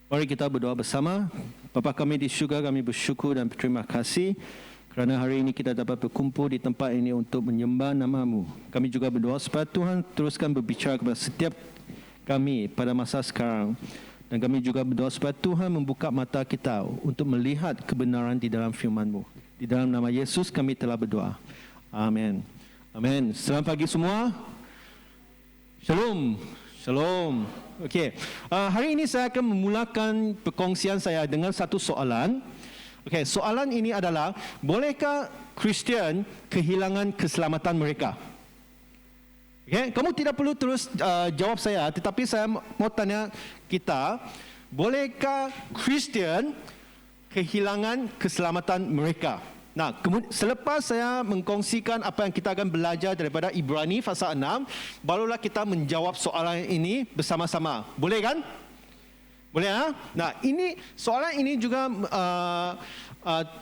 Mari kita berdoa bersama. Bapa kami di syurga, kami bersyukur dan berterima kasih kerana hari ini kita dapat berkumpul di tempat ini untuk menyembah nama-Mu. Kami juga berdoa supaya Tuhan teruskan berbicara kepada setiap kami pada masa sekarang. Dan kami juga berdoa supaya Tuhan membuka mata kita untuk melihat kebenaran di dalam firman-Mu. Di dalam nama Yesus kami telah berdoa. Amin. Amin. Selamat pagi semua. Shalom. Shalom. Okey. Hari ini saya akan memulakan perkongsian saya dengan satu soalan. Okey, soalan ini adalah, bolehkah Kristian kehilangan keselamatan mereka? Okey, kamu tidak perlu terus jawab saya, tetapi saya mau tanya kita, bolehkah Kristian kehilangan keselamatan mereka? Nah, selepas saya mengkongsikan apa yang kita akan belajar daripada Ibrani pasal 6, barulah kita menjawab soalan ini bersama-sama. Boleh kan? Boleh ya? Nah, soalan ini juga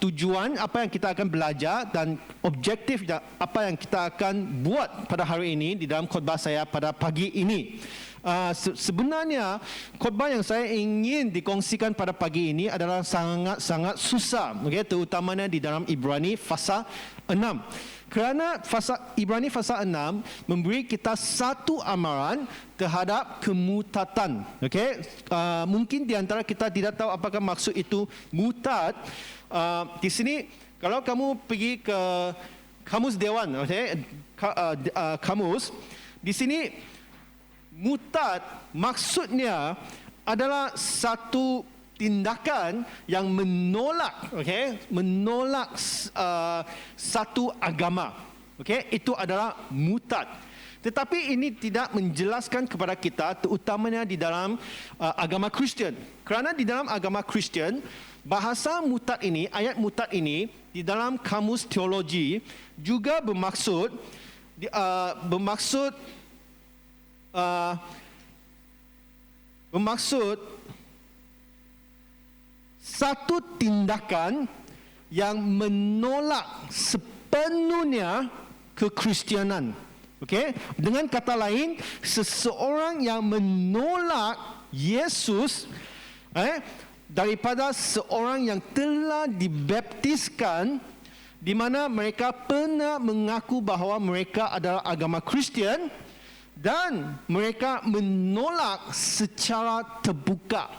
tujuan apa yang kita akan belajar dan objektif apa yang kita akan buat pada hari ini di dalam khotbah saya pada pagi ini. Sebenarnya khotbah yang saya ingin dikongsikan pada pagi ini adalah sangat-sangat susah, terutamanya di dalam Ibrani pasal 6. Kerana Ibrani pasal 6 memberi kita satu amaran terhadap kemutatan. Mungkin di antara kita tidak tahu apakah maksud itu mutad. Di sini kalau kamu pergi ke Kamus Dewan, kamus, di sini mutad maksudnya adalah satu tindakan yang menolak, menolak satu agama. Itu adalah mutad. Tetapi ini tidak menjelaskan kepada kita, terutamanya di dalam agama Kristian. Kerana di dalam agama Kristian, bahasa mutad ini, ayat mutad ini di dalam kamus teologi juga bermaksud satu tindakan yang menolak sepenuhnya kekristianan. Dengan kata lain, seseorang yang menolak Yesus daripada seorang yang telah dibaptiskan, di mana mereka pernah mengaku bahawa mereka adalah agama Kristian, dan mereka menolak secara terbuka.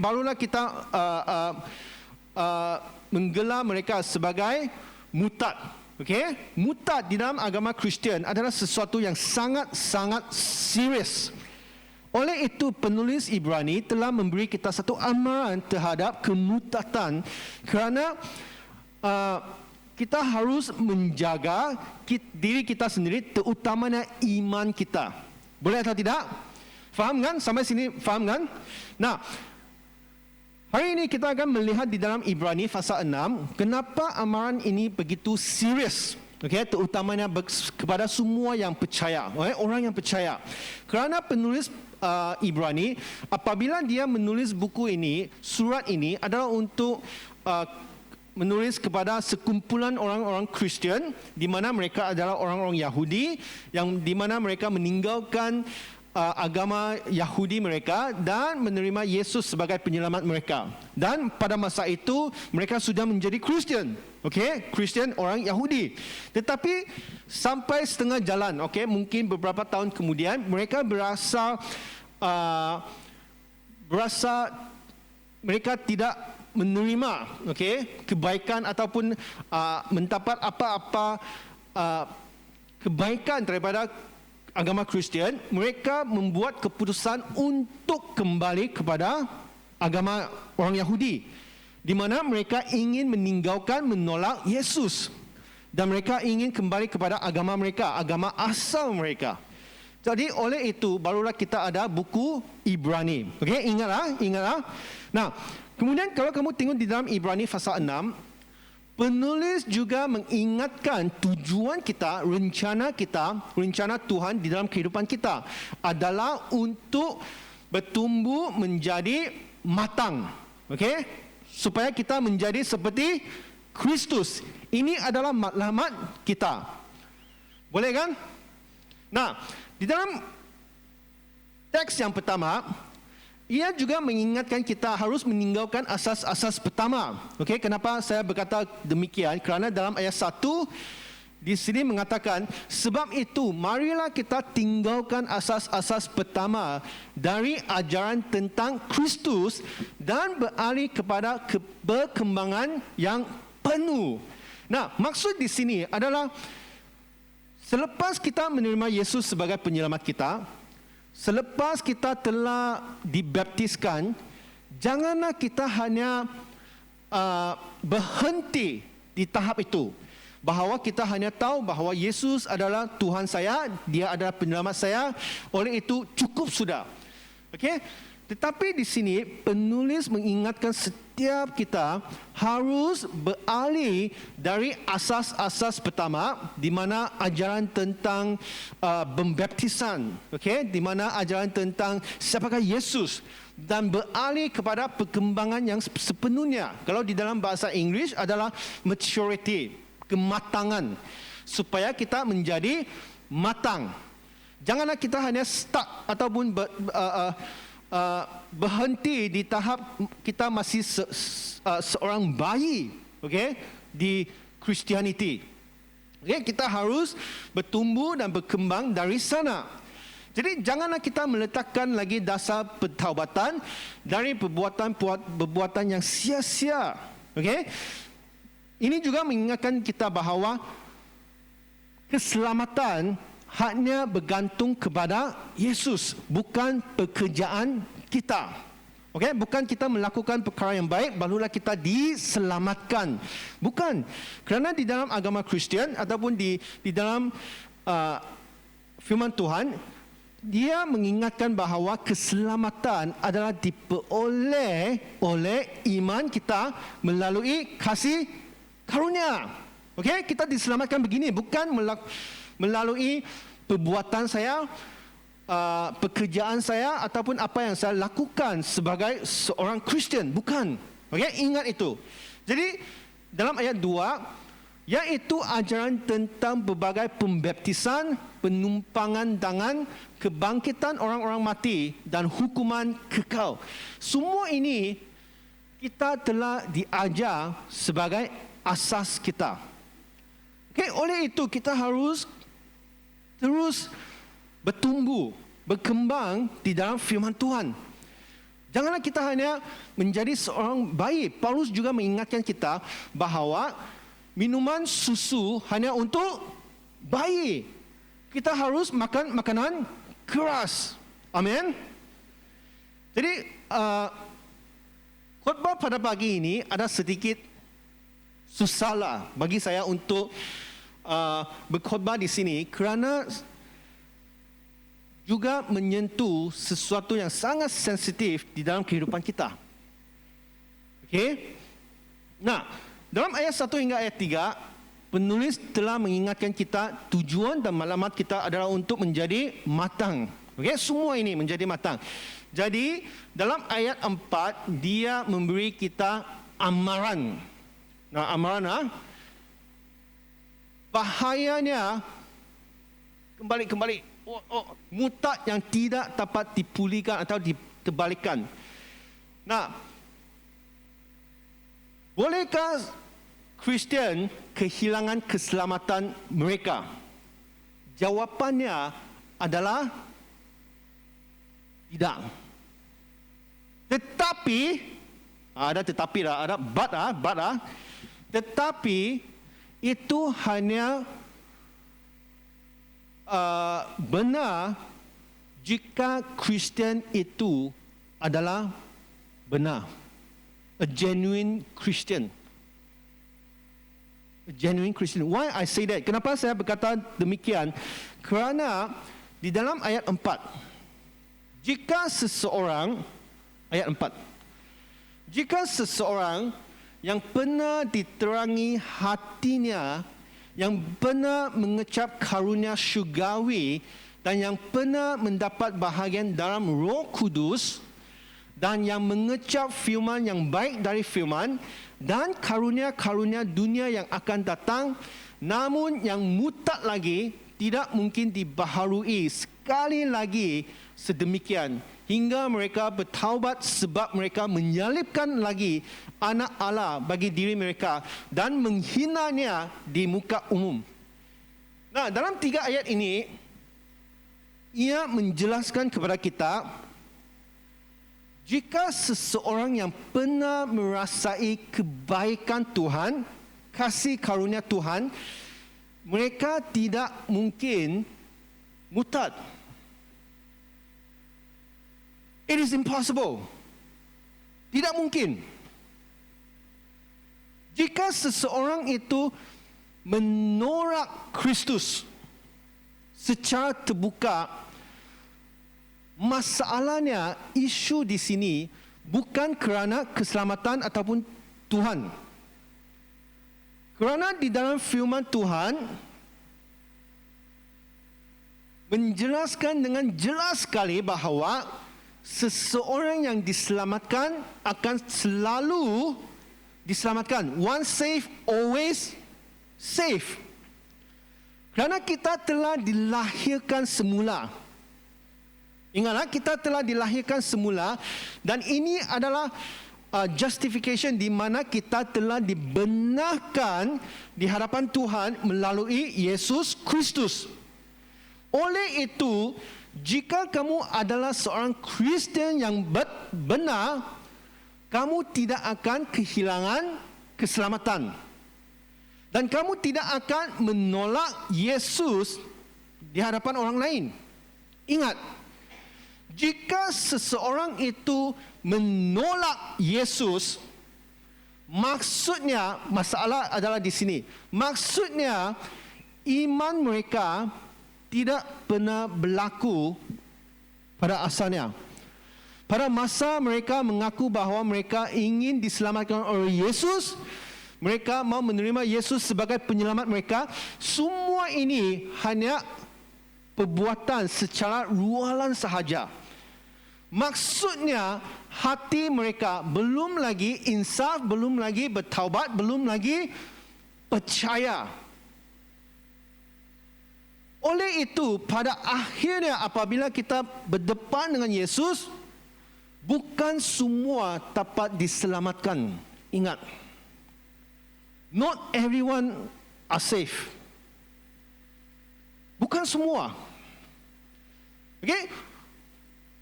Barulah kita menggelar mereka sebagai mutad. Mutad di dalam agama Kristian adalah sesuatu yang sangat-sangat serius. Oleh itu penulis Ibrani telah memberi kita satu amaran terhadap kemutatan, kerana kita harus menjaga diri kita sendiri, terutamanya iman kita. Boleh atau tidak? Faham kan? Sampai sini faham kan? Nah, hari ini kita akan melihat di dalam Ibrani pasal 6, kenapa amaran ini begitu serius. Terutamanya kepada semua yang percaya, orang yang percaya. Kerana penulis Ibrani, apabila dia menulis buku ini, surat ini adalah untuk menulis kepada sekumpulan orang-orang Kristian, di mana mereka adalah orang-orang Yahudi, yang di mana mereka meninggalkan agama Yahudi mereka dan menerima Yesus sebagai penyelamat mereka. Dan pada masa itu mereka sudah menjadi Kristian. Kristian orang Yahudi. Tetapi sampai setengah jalan, mungkin beberapa tahun kemudian, mereka berasa mereka tidak menerima kebaikan ataupun mendapat apa-apa kebaikan daripada agama Kristian. Mereka membuat keputusan untuk kembali kepada agama orang Yahudi, di mana mereka ingin menolak Yesus, dan mereka ingin kembali kepada agama mereka, agama asal mereka. Jadi oleh itu barulah kita ada buku Ibrani. Ingatlah. Nah, kemudian kalau kamu tengok di dalam Ibrani pasal 6, penulis juga mengingatkan tujuan kita, rencana Tuhan di dalam kehidupan kita adalah untuk bertumbuh menjadi matang. Supaya kita menjadi seperti Kristus. Ini adalah matlamat kita. Boleh kan? Nah, di dalam teks yang pertama, ia juga mengingatkan kita harus meninggalkan asas-asas pertama. Okey, kenapa saya berkata demikian? Kerana dalam ayat 1 di sini mengatakan, sebab itu marilah kita tinggalkan asas-asas pertama dari ajaran tentang Kristus dan beralih kepada perkembangan yang penuh. Nah, maksud di sini adalah selepas kita menerima Yesus sebagai penyelamat kita, selepas kita telah dibaptiskan, janganlah kita hanya berhenti di tahap itu. Bahawa kita hanya tahu bahawa Yesus adalah Tuhan saya, Dia adalah penyelamat saya, oleh itu cukup sudah. Okey? Tetapi di sini penulis mengingatkan setiap kita harus beralih dari asas-asas pertama, di mana ajaran tentang pembaptisan, okey, di mana ajaran tentang siapakah Yesus, dan beralih kepada perkembangan yang sepenuhnya. Kalau di dalam bahasa Inggeris adalah maturity, kematangan, supaya kita menjadi matang. Janganlah kita hanya stuck ataupun berhenti di tahap kita masih seorang bayi, okey, di Christianity. Okey, kita harus bertumbuh dan berkembang dari sana. Jadi janganlah kita meletakkan lagi dasar pertaubatan dari perbuatan yang sia-sia. Okey? Ini juga mengingatkan kita bahawa keselamatan hanya bergantung kepada Yesus, bukan pekerjaan kita. Okey, bukan kita melakukan perkara yang baik barulah kita diselamatkan. Bukan. Kerana di dalam agama Kristian ataupun di dalam firman Tuhan, dia mengingatkan bahawa keselamatan adalah diperoleh oleh iman kita melalui kasih karunia. Okey, kita diselamatkan begini, bukan melalui perbuatan saya, pekerjaan saya ataupun apa yang saya lakukan sebagai seorang Kristian. Bukan. Okey, ingat itu. Jadi dalam ayat 2, iaitu ajaran tentang berbagai pembaptisan, penumpangan tangan, kebangkitan orang-orang mati dan hukuman kekal. Semua ini kita telah diajar sebagai asas kita. Okey, oleh itu kita harus terus bertumbuh, berkembang di dalam firman Tuhan. Janganlah kita hanya menjadi seorang bayi. Paulus juga mengingatkan kita bahawa minuman susu hanya untuk bayi. Kita harus makan makanan keras. Amin. Jadi khotbah pada pagi ini ada sedikit susahlah bagi saya untuk berkhotbah di sini kerana juga menyentuh sesuatu yang sangat sensitif di dalam kehidupan kita. Okey? Nah, dalam ayat 1 hingga ayat 3, penulis telah mengingatkan kita tujuan dan maklumat kita adalah untuk menjadi matang. Okey, semua ini menjadi matang. Jadi, dalam ayat 4 dia memberi kita amaran. Nah, amaran bahayanya kembali mutad yang tidak dapat dipulihkan atau dikembalikan. Nah, bolehkah Kristian kehilangan keselamatan mereka? Jawapannya adalah tidak. Tetapi ada tetapi lah, ada but lah. Tetapi itu hanya benar jika Kristian itu adalah benar. A genuine Christian. A genuine Christian. Why I say that? Kenapa saya berkata demikian? Kerana di dalam ayat 4, jika seseorang, ayat 4, jika seseorang yang pernah diterangi hatinya, yang pernah mengecap karunia syurgawi dan yang pernah mendapat bahagian dalam Roh Kudus dan yang mengecap firman yang baik dari firman dan karunia-karunia dunia yang akan datang, namun yang mutad lagi tidak mungkin dibaharui sekali lagi sedemikian hingga mereka bertaubat sebab mereka menyalibkan lagi anak Allah bagi diri mereka dan menghinanya di muka umum. Nah, dalam 3 ayat ini, ia menjelaskan kepada kita, jika seseorang yang pernah merasai kebaikan Tuhan, kasih karunia Tuhan, mereka tidak mungkin murtad. It is impossible. Tidak mungkin. Jika seseorang itu menolak Kristus secara terbuka, masalahnya, isu di sini bukan kerana keselamatan ataupun Tuhan. Kerana di dalam firman Tuhan menjelaskan dengan jelas sekali bahawa seseorang yang diselamatkan akan selalu diselamatkan. Once saved, always saved. Kerana kita telah dilahirkan semula. Ingatlah, kita telah dilahirkan semula dan ini adalah justification di mana kita telah dibenarkan di hadapan Tuhan melalui Yesus Kristus. Oleh itu, jika kamu adalah seorang Kristian yang benar, kamu tidak akan kehilangan keselamatan. Dan kamu tidak akan menolak Yesus di hadapan orang lain. Ingat, jika seseorang itu menolak Yesus, maksudnya, masalah adalah di sini. Maksudnya, iman mereka tidak pernah berlaku pada asalnya. Pada masa mereka mengaku bahawa mereka ingin diselamatkan oleh Yesus, mereka mau menerima Yesus sebagai penyelamat mereka, semua ini hanya perbuatan secara rualan sahaja. Maksudnya, hati mereka belum lagi insaf, belum lagi bertaubat, belum lagi percaya. Oleh itu, pada akhirnya apabila kita berdepan dengan Yesus, bukan semua dapat diselamatkan. Ingat, not everyone are safe. Bukan semua. Okay?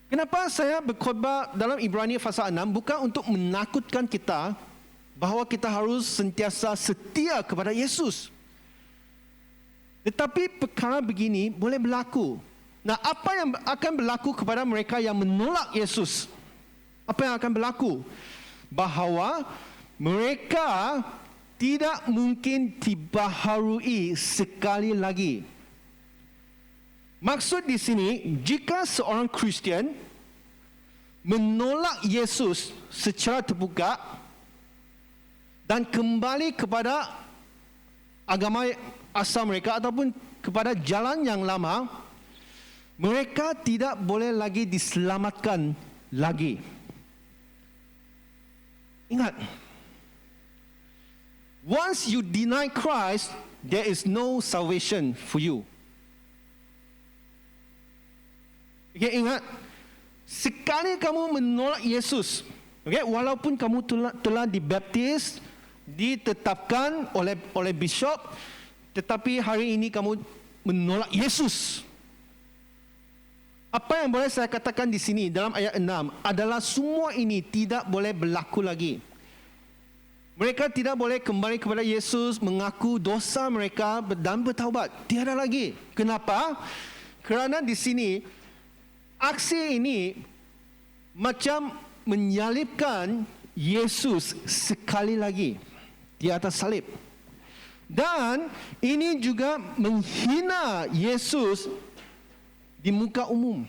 Kenapa saya berkhotbah dalam Ibrani pasal 6? Bukan untuk menakutkan kita bahawa kita harus sentiasa setia kepada Yesus. Tetapi perkara begini boleh berlaku. Nah, apa yang akan berlaku kepada mereka yang menolak Yesus? Apa yang akan berlaku? Bahawa mereka tidak mungkin dibaharui sekali lagi. Maksud di sini, jika seorang Kristian menolak Yesus secara terbuka dan kembali kepada agama asal mereka ataupun kepada jalan yang lama, mereka tidak boleh lagi diselamatkan lagi. Ingat, once you deny Christ, there is no salvation for you. Okay, ingat, sekali kamu menolak Yesus, okay, walaupun kamu telah dibaptis, ditetapkan oleh bishop, tetapi hari ini kamu menolak Yesus. Apa yang boleh saya katakan di sini dalam ayat 6 adalah semua ini tidak boleh berlaku lagi. Mereka tidak boleh kembali kepada Yesus, mengaku dosa mereka dan bertaubat. Tiada lagi. Kenapa? Kerana di sini aksi ini macam menyalibkan Yesus sekali lagi di atas salib. Dan ini juga menghina Yesus di muka umum.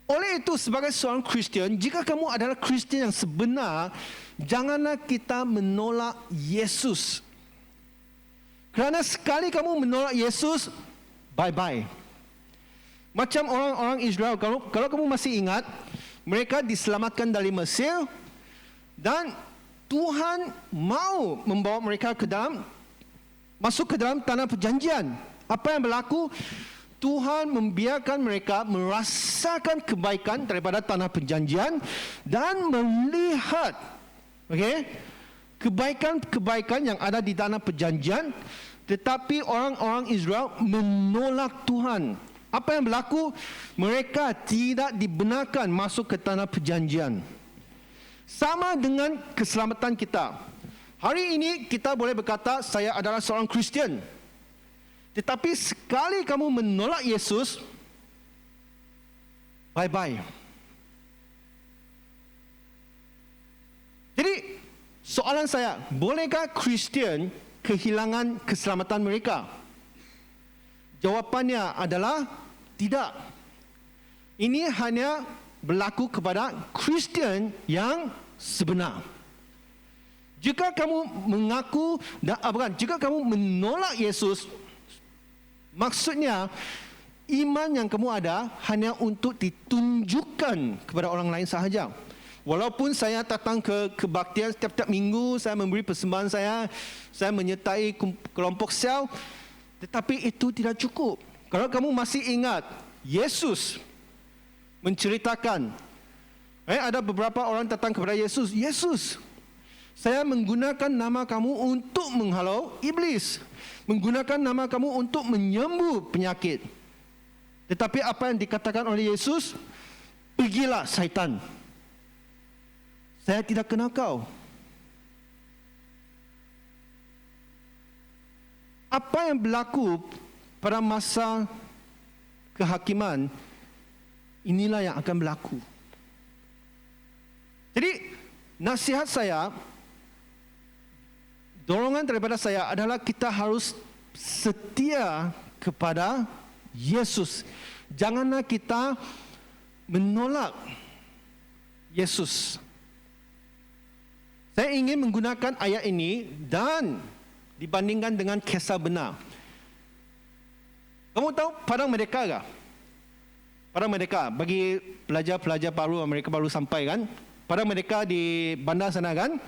Oleh itu, sebagai seorang Kristian, jika kamu adalah Kristian yang sebenar, janganlah kita menolak Yesus. Kerana sekali kamu menolak Yesus, bye-bye. Macam orang-orang Israel, kalau kamu masih ingat, mereka diselamatkan dari Mesir dan Tuhan mau membawa mereka masuk ke dalam tanah perjanjian. Apa yang berlaku? Tuhan membiarkan mereka merasakan kebaikan daripada tanah perjanjian dan melihat kebaikan-kebaikan yang ada di tanah perjanjian, tetapi orang-orang Israel menolak Tuhan. Apa yang berlaku? Mereka tidak dibenarkan masuk ke tanah perjanjian. Sama dengan keselamatan kita. Hari ini kita boleh berkata, saya adalah seorang Kristian. Tetapi sekali kamu menolak Yesus, bye-bye. Jadi, soalan saya, bolehkah Kristian kehilangan keselamatan mereka? Jawapannya adalah tidak. Ini hanya berlaku kepada Kristian yang sebenar. Jika kamu mengaku, jika kamu menolak Yesus, maksudnya iman yang kamu ada hanya untuk ditunjukkan kepada orang lain sahaja. Walaupun saya datang ke kebaktian setiap minggu, saya memberi persembahan saya menyertai kelompok sel, tetapi itu tidak cukup. Kalau kamu masih ingat, Yesus menceritakan, ada beberapa orang datang kepada Yesus, Yesus, saya menggunakan nama kamu untuk menghalau iblis, menggunakan nama kamu untuk menyembuh penyakit. Tetapi apa yang dikatakan oleh Yesus? Pergilah syaitan, saya tidak kenal kau. Apa yang berlaku pada masa kehakiman, inilah yang akan berlaku. Jadi, nasihat saya, dorongan daripada saya adalah kita harus setia kepada Yesus. Janganlah kita menolak Yesus. Saya ingin menggunakan ayat ini dan dibandingkan dengan kisah benar. Kamu tahu Padang Merdeka tak? Padang Merdeka, bagi pelajar-pelajar baru, mereka baru sampai kan? Padang Merdeka di bandar sana kan?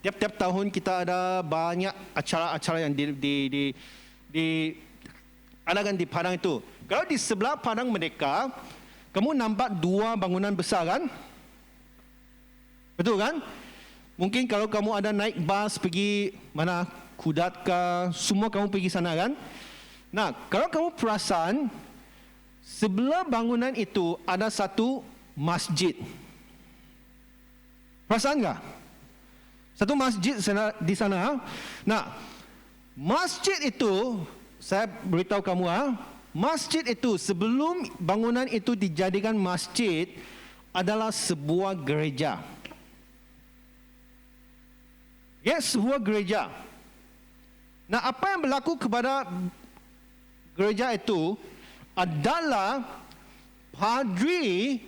Tiap-tiap tahun kita ada banyak acara-acara yang diadakan di Padang itu. Kalau di sebelah Padang Merdeka, kamu nampak dua bangunan besar kan? Betul kan? Mungkin kalau kamu ada naik bas pergi mana, Kudat ke, semua kamu pergi sana kan? Nah, kalau kamu perasan, sebelah bangunan itu ada satu masjid. Perasan tak? Satu masjid di sana. Nah, masjid itu, saya beritahu kamu, masjid itu sebelum bangunan itu dijadikan masjid adalah sebuah gereja. Sebuah gereja. Nah, apa yang berlaku kepada gereja itu adalah padri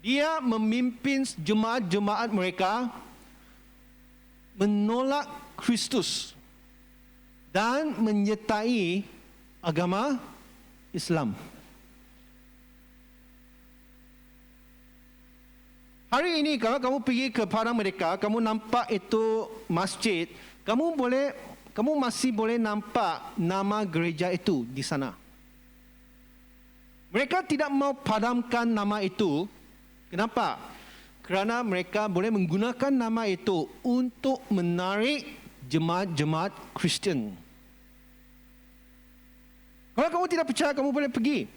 dia memimpin jemaat-jemaat mereka menolak Kristus dan menyertai agama Islam. Hari ini kalau kamu pergi ke Padang Merdeka, kamu nampak itu masjid, kamu masih boleh nampak nama gereja itu di sana. Mereka tidak mau padamkan nama itu. Kenapa? Kerana mereka boleh menggunakan nama itu untuk menarik jemaat-jemaat Kristian. Kalau kamu tidak percaya, kamu boleh pergi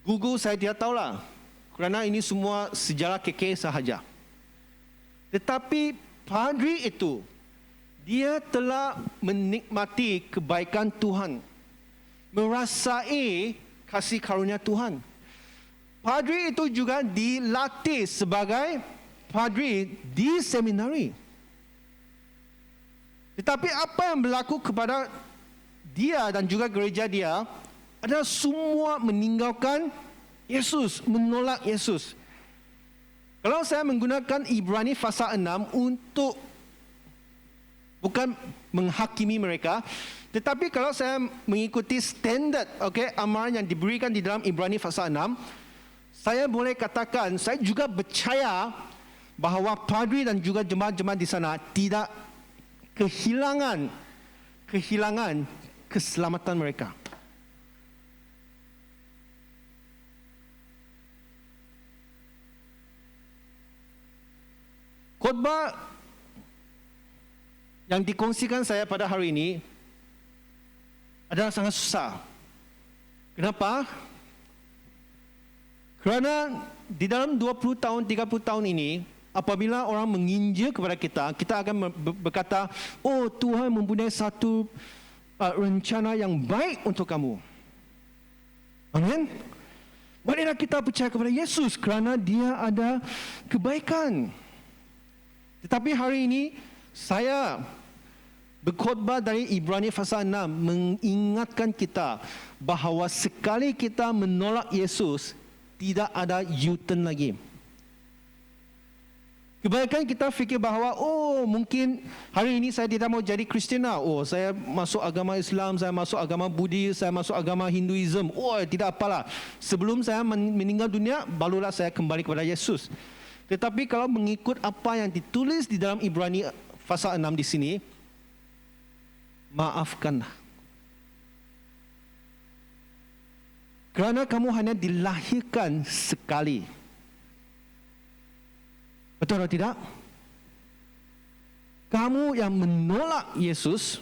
Google, saya tidak tahulah. Kerana ini semua sejarah KK sahaja. Tetapi padri itu, dia telah menikmati kebaikan Tuhan, merasai kasih karunia Tuhan. Padri itu juga dilatih sebagai padri di seminari. Tetapi apa yang berlaku kepada dia dan juga gereja dia adalah semua meninggalkan Yesus, menolak Yesus. Kalau saya menggunakan Ibrani pasal 6 untuk bukan menghakimi mereka, tetapi kalau saya mengikuti standard amaran yang diberikan di dalam Ibrani pasal 6, saya boleh katakan saya juga percaya bahawa padri dan juga jemaat-jemaat di sana tidak kehilangan keselamatan mereka. khotbah yang dikongsikan saya pada hari ini adalah sangat susah. Kenapa? Kerana di dalam 20 tahun, 30 tahun ini, apabila orang menginjil kepada kita, kita akan berkata, oh Tuhan mempunyai satu rencana yang baik untuk kamu. Amin. Marilah kita percaya kepada Yesus kerana dia ada kebaikan. Tetapi hari ini saya berkhotbah dari Ibrani pasal 6 mengingatkan kita bahawa sekali kita menolak Yesus, tidak ada U-turn lagi. Kebanyakan kita fikir bahawa, oh mungkin hari ini saya tidak mau jadi Kristian lah. Oh saya masuk agama Islam, saya masuk agama Buddhis, saya masuk agama Hinduism. Oh tidak apalah. Sebelum saya meninggal dunia, barulah saya kembali kepada Yesus. Tetapi kalau mengikut apa yang ditulis di dalam Ibrani pasal 6 di sini, maafkanlah. Kerana kamu hanya dilahirkan sekali. Betul atau tidak? Kamu yang menolak Yesus,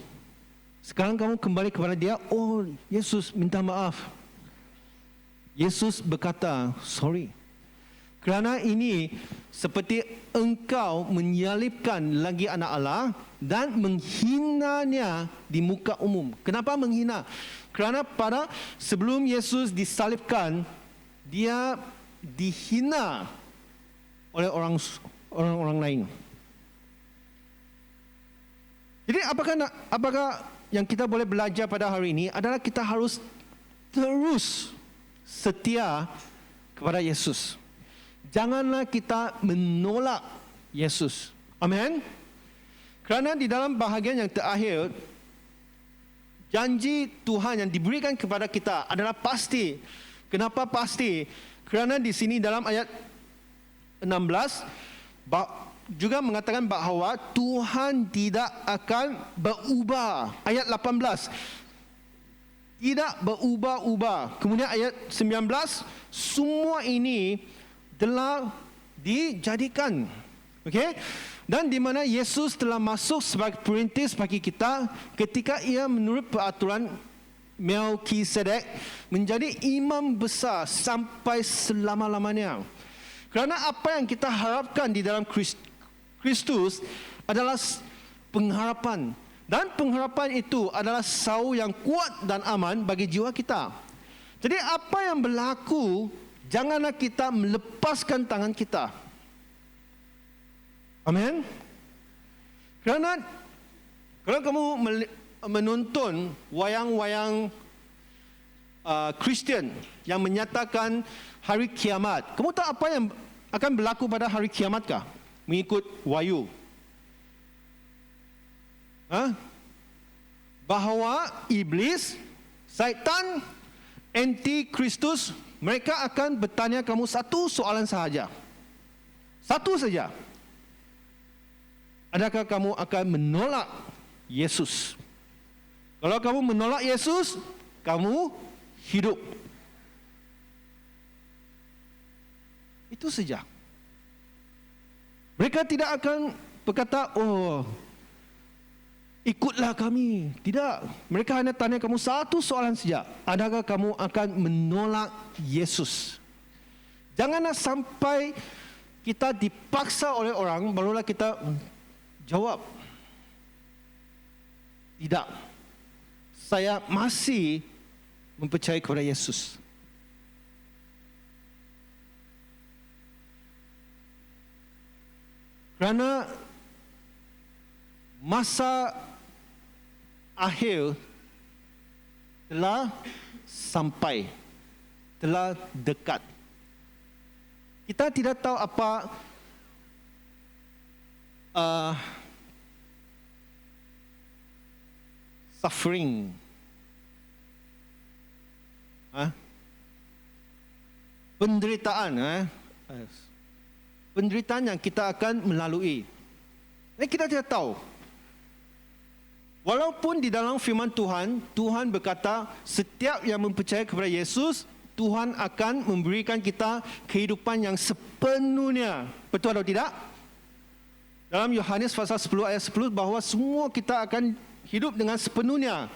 sekarang kamu kembali kepada dia, oh Yesus minta maaf. Yesus berkata, sorry. Kerana ini seperti engkau menyalibkan lagi anak Allah dan menghinanya di muka umum. Kenapa menghina? Kerana pada sebelum Yesus disalibkan, dia dihina oleh orang lain. Jadi apakah yang kita boleh belajar pada hari ini adalah kita harus terus setia kepada Yesus. Janganlah kita menolak Yesus. Amin. Kerana di dalam bahagian yang terakhir, janji Tuhan yang diberikan kepada kita adalah pasti. Kenapa pasti? Kerana di sini dalam ayat 16 juga mengatakan bahawa Tuhan tidak akan berubah. Ayat 18 tidak berubah-ubah. Kemudian ayat 19, semua ini telah dijadikan. Okey? Dan di mana Yesus telah masuk sebagai perintis bagi kita ketika ia menurut peraturan Melkisedek menjadi imam besar sampai selama-lamanya. Kerana apa yang kita harapkan di dalam Kristus adalah pengharapan. Dan pengharapan itu adalah sau yang kuat dan aman bagi jiwa kita. Jadi apa yang berlaku, janganlah kita melepaskan tangan kita. Amin. Kerana kalau kamu menonton wayang-wayang Kristian yang menyatakan hari kiamat, kamu tahu apa yang akan berlaku pada hari kiamat kah? Mengikut wahyu. Bahawa iblis, syaitan, anti-Kristus, mereka akan bertanya kamu satu soalan sahaja. Satu saja. Adakah kamu akan menolak Yesus? Kalau kamu menolak Yesus, kamu hidup. Itu saja. Mereka tidak akan berkata, oh, ikutlah kami. Tidak. Mereka hanya tanya kamu satu soalan saja. Adakah kamu akan menolak Yesus? Janganlah sampai kita dipaksa oleh orang, barulah kita jawab. Tidak. Saya masih mempercayai kepada Yesus. Kerana masa akhir telah sampai, telah dekat. Kita tidak tahu apa suffering, penderitaan, penderitaan yang kita akan melalui. Ini kita tidak tahu. Walaupun di dalam firman Tuhan, Tuhan berkata setiap yang mempercayai kepada Yesus, Tuhan akan memberikan kita kehidupan yang sepenuhnya. Betul atau tidak? Dalam Yohanes pasal 10 ayat 10 bahawa semua kita akan hidup dengan sepenuhnya.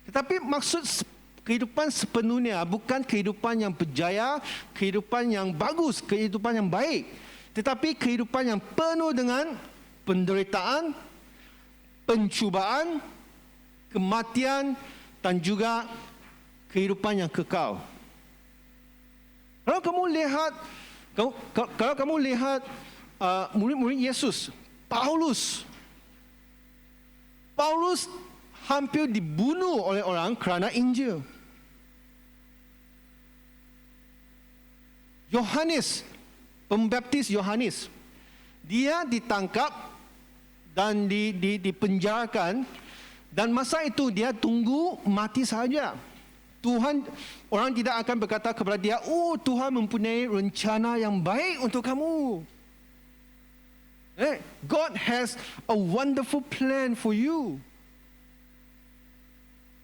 Tetapi maksud kehidupan sepenuhnya bukan kehidupan yang berjaya, kehidupan yang bagus, kehidupan yang baik. Tetapi kehidupan yang penuh dengan penderitaan, pencubaan, kematian dan juga kehidupan yang kekal. Kalau kamu lihat murid-murid Yesus, Paulus hampir dibunuh oleh orang kerana Injil. Yohanes, Pembaptis Yohanes, dia ditangkap dan dipenjarakan, dan masa itu dia tunggu mati saja. Orang tidak akan berkata kepada dia, "Oh, Tuhan mempunyai rencana yang baik untuk kamu. God has a wonderful plan for you."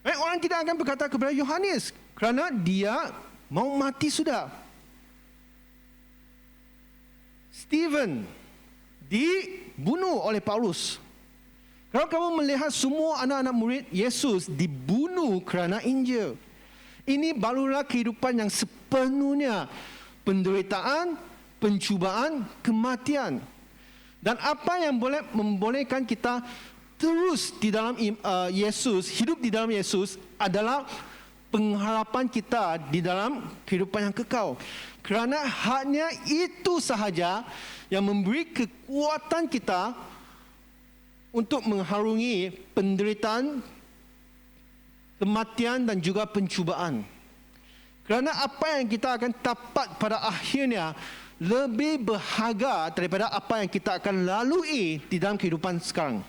Orang tidak akan berkata kepada Yohanes kerana dia mau mati sudah. Stephen dibunuh oleh Paulus. Kalau kamu melihat semua anak-anak murid Yesus dibunuh kerana Injil, ini barulah kehidupan yang sepenuhnya penderitaan, pencubaan, kematian. Dan apa yang boleh membolehkan kita terus di dalam Yesus, hidup di dalam Yesus adalah pengharapan kita di dalam kehidupan yang kekal. Kerana hanya itu sahaja yang memberi kekuatan kita untuk mengharungi penderitaan, kematian dan juga pencubaan. Kerana apa yang kita akan dapat pada akhirnya lebih berharga daripada apa yang kita akan lalui di dalam kehidupan sekarang.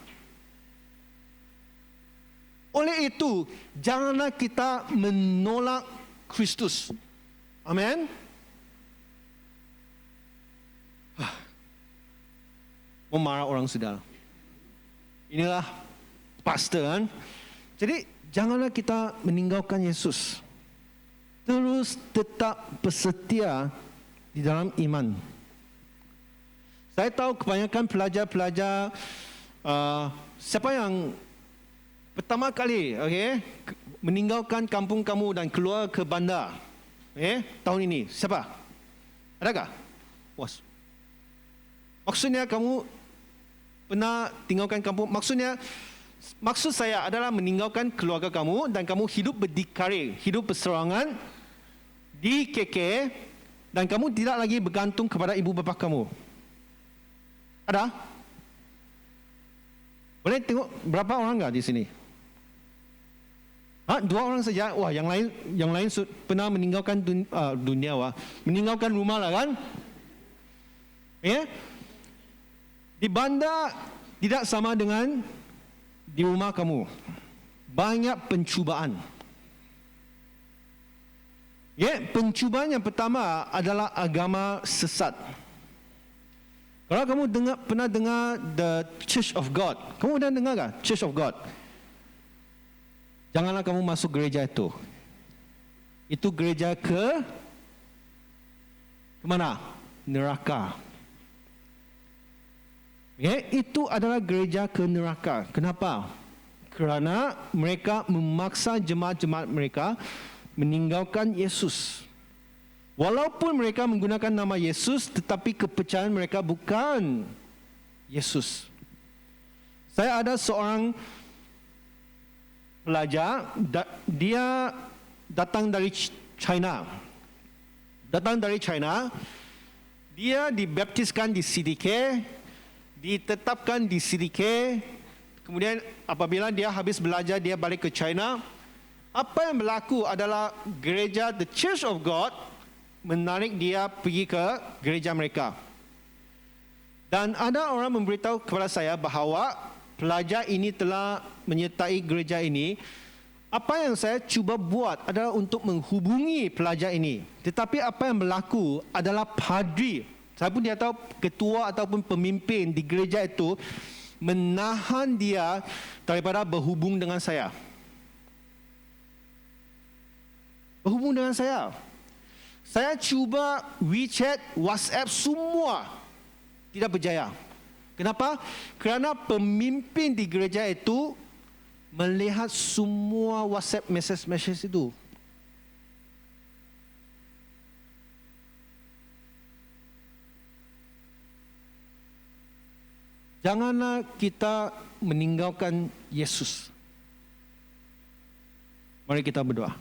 Oleh itu, janganlah kita menolak Kristus. Amin. Memarah orang saudara. Inilah pastor kan. Jadi janganlah kita meninggalkan Yesus. Terus tetap bersetia di dalam iman. Saya tahu kebanyakan pelajar-pelajar siapa yang pertama kali meninggalkan kampung kamu dan keluar ke bandar tahun ini, siapa? Adakah? Was. Maksudnya kamu pernah tinggalkan kampung. Maksud saya adalah meninggalkan keluarga kamu dan kamu hidup berdikari, hidup berserangan di KK, dan kamu tidak lagi bergantung kepada ibu bapa kamu. Ada? Boleh tengok berapa orang enggak di sini? 2 orang saja. Wah, yang lain pernah meninggalkan dunia, meninggalkan rumah lah kan? Di bandar tidak sama dengan di rumah kamu. Banyak pencubaan. Pencubaan yang pertama adalah agama sesat. Kalau kamu pernah dengar The Church of God, kamu pernah dengar tak Church of God? Janganlah kamu masuk gereja itu. Itu gereja ke mana? Neraka. Itu adalah gereja ke neraka. Kenapa? Kerana mereka memaksa jemaat-jemaat mereka meninggalkan Yesus. Walaupun mereka menggunakan nama Yesus, tetapi kepercayaan mereka bukan Yesus. Saya ada seorang pelajar, dia datang dari China. Dia dibaptiskan di CDK, ditetapkan di CDK. Kemudian apabila dia habis belajar, dia balik ke China. Apa yang berlaku adalah gereja The Church of God menarik dia pergi ke gereja mereka. Dan ada orang memberitahu kepada saya bahawa pelajar ini telah menyertai gereja ini. Apa yang saya cuba buat adalah untuk menghubungi pelajar ini. Tetapi apa yang berlaku adalah padri, saya pun tidak tahu, ketua ataupun pemimpin di gereja itu menahan dia daripada berhubung dengan saya. Berhubung dengan saya. Saya cuba WeChat, WhatsApp, semua tidak berjaya. Kenapa? Kerana pemimpin di gereja itu melihat semua WhatsApp message itu. Janganlah kita meninggalkan Yesus. Mari kita berdoa.